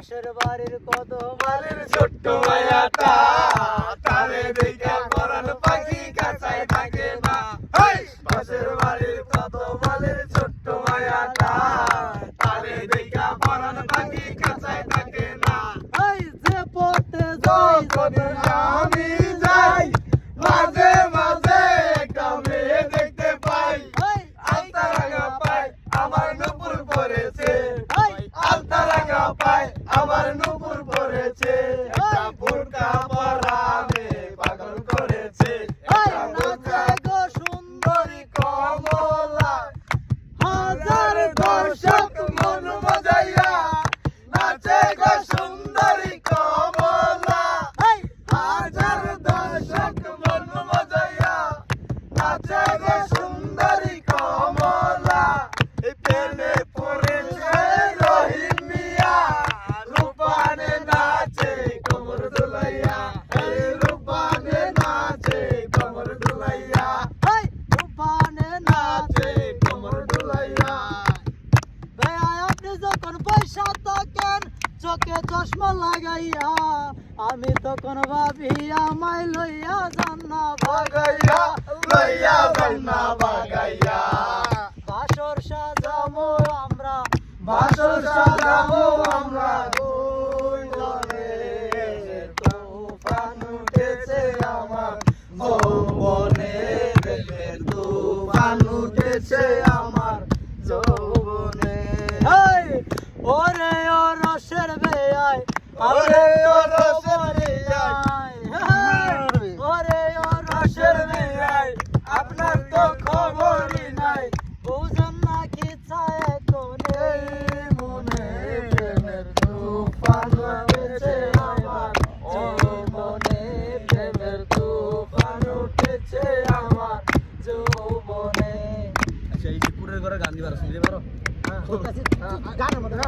পাশের বাড়ির কদম মালির ছোট্ট মায়াটা তারে দেখা পরাণ পাখি কাছায় থাকে না। পাশের বাড়ির কত মালির ছোট্ট মায়াটা তারে দেখা পরাণ পাখি কাছায় থাকে না। এই যে পথে যাই যদি আমি যাই মাঝে মাঝে একটা মেয়ে দেখতে পাই, এই আলতা রাঙা পাই আমার নুপুর পড়েছে, এই আলতা রাঙা পাই আমার নুপুর পড়েছে। একটা বোরকা পরা মেয়ে পাগল করেছে, এই একটা নাচে বোরকা গো সুন্দরী কমলা হাজার দর্শক মন মজাইয়া নাচে গো সুন্দরী কমলা। এই হাজার দর্শক মন মজাইয়া নাচে গো সুন্দরী কমলা। এই প্রেমে পড়েছে রহিম মিয়া, রূপানে নাচে কমর দুলাইয়া, এই রূপানে নাচে কমর দুলাইয়া, এই রূপানে নাচে কমর দুলাইয়া। বেয়াই আপনি যখন পয়সা থাকেন চোখে চশমা লাগাইয়া আমি তখন ভাবি আমায় লইয়া যান না বাগাইয়া লইয়া যাইনা বাগাইয়া, বাসর সাজামো আমরা বাসর সাজাবো আমরা দুইজনে। তুফান উঠেছে আমার যৌবনে, প্রেমের তুফান উঠেছে আমার যৌবনে। এই ওরে ও রসের বেয়াই ওরে ও রসের বেয়াই, ওরে ও রসের রসের বেয়াই, আপনার তো খবরই নাই। বুঝন না কি চায় কোনে এই মনে প্রেমের তুফান উঠেছে আমার যৌবনে, প্রেমের তুফান উঠেছে আমার যৌবনে। আচ্ছা এই যে পুরের ঘরে গান দিবার শুনতে পারো? গানের মধ্যে না